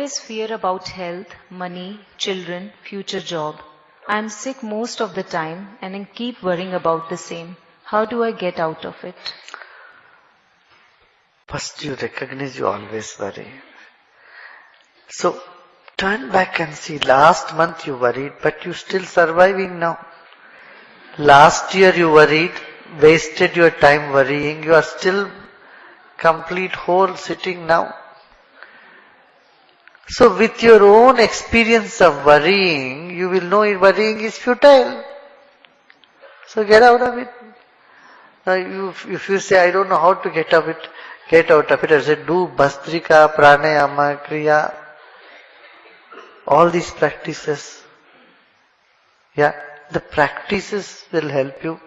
always fear about health, money, children, future job. I am sick most of the time and I keep worrying about the same. How do I get out of it? First you recognize you always worry. So turn back and see, last month you worried, but you're still surviving now. Last year you worried, wasted your time worrying, you are still complete whole sitting now. So with your own experience of worrying, you will know worrying is futile. So get out of it. Now if you say, I don't know how to get out of it, I say, do Bhastrika, Pranayama, Kriya, all these practices. Yeah, the practices will help you.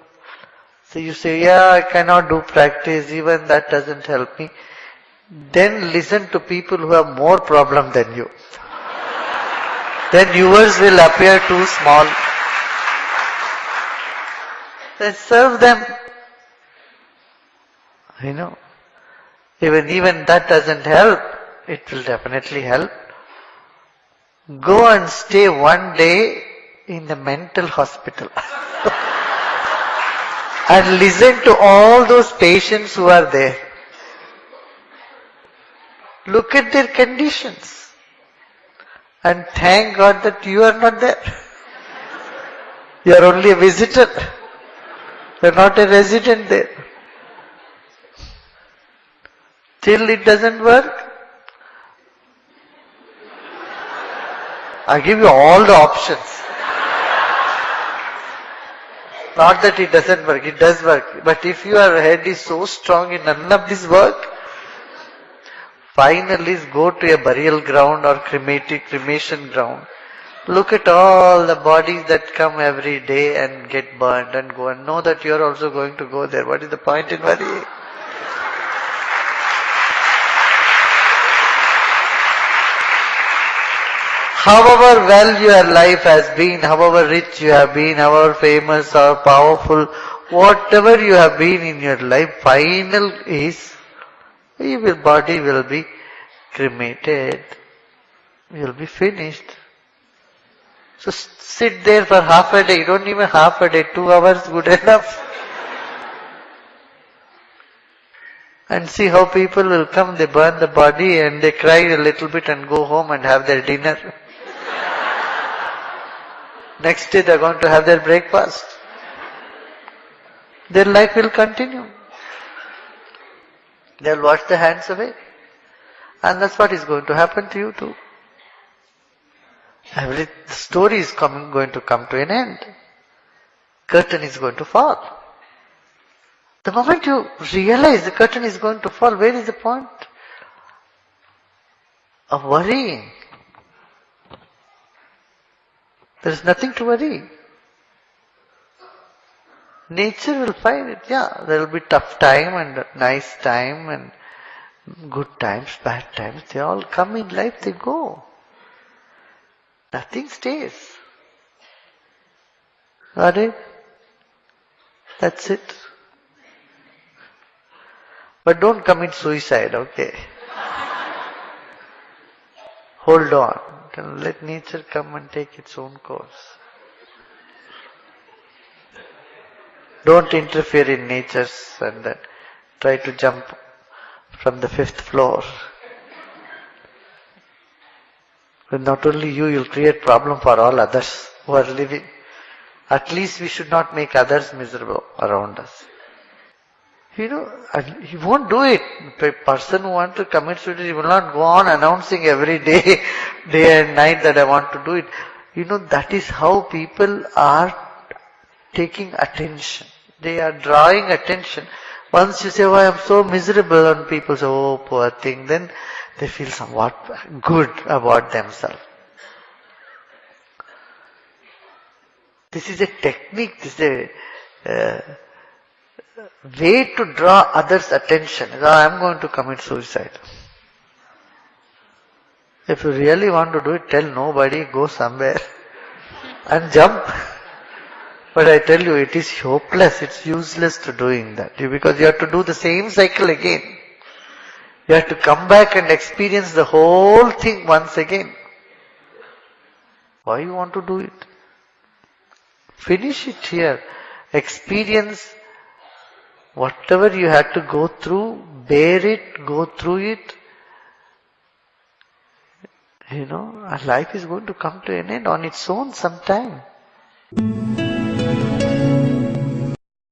So you say, yeah, I cannot do practice, even that doesn't help me. Then listen to people who have more problem than you. Then yours will appear too small. Then serve them. You know, even that doesn't help, it will definitely help. Go and stay one day in the mental hospital. And listen to all those patients who are there. Look at their conditions. And thank God that you are not there. You are only a visitor. You are not a resident there. Till it doesn't work, I give you all the options. Not that it doesn't work, it does work. But if your head is so strong in none of this work, finally go to a burial ground or cremation ground. Look at all the bodies that come every day and get burned and go, and know that you are also going to go there. What is the point in worrying? However well your life has been, however rich you have been, however famous or powerful, whatever you have been in your life, final is, your body will be cremated. You will be finished. So sit there for half a day, don't even half a day, 2 hours good enough. And see how people will come, they burn the body and they cry a little bit and go home and have their dinner. Next day they are going to have their breakfast. Their life will continue. They will wash their hands away. And that's what is going to happen to you too. The story is going to come to an end. Curtain is going to fall. The moment you realize the curtain is going to fall, where is the point of worrying? There is nothing to worry. Nature will find it. Yeah, there will be tough time and nice time and good times, bad times. They all come in life, they go. Nothing stays. Got it? That's it. But don't commit suicide, okay? Hold on. Let nature come and take its own course. Don't interfere in nature and try to jump from the 5th floor. But not only you'll create problem for all others who are living. At least we should not make others miserable around us. You know, he won't do it. A person who wants to commit suicide, he will not go on announcing every day, day and night that I want to do it. You know, that is how people are taking attention. They are drawing attention. Once you say, oh, I am so miserable, and people say, oh, poor thing, then they feel somewhat good about themselves. This is a technique, this is a way to draw others' attention. I am going to commit suicide. If you really want to do it, tell nobody, go somewhere and jump. But I tell you, it is hopeless, it's useless to doing that. Because you have to do the same cycle again. You have to come back and experience the whole thing once again. Why you want to do it? Finish it here. Experience whatever you had to go through, bear it, go through it. Our life is going to come to an end on its own sometime.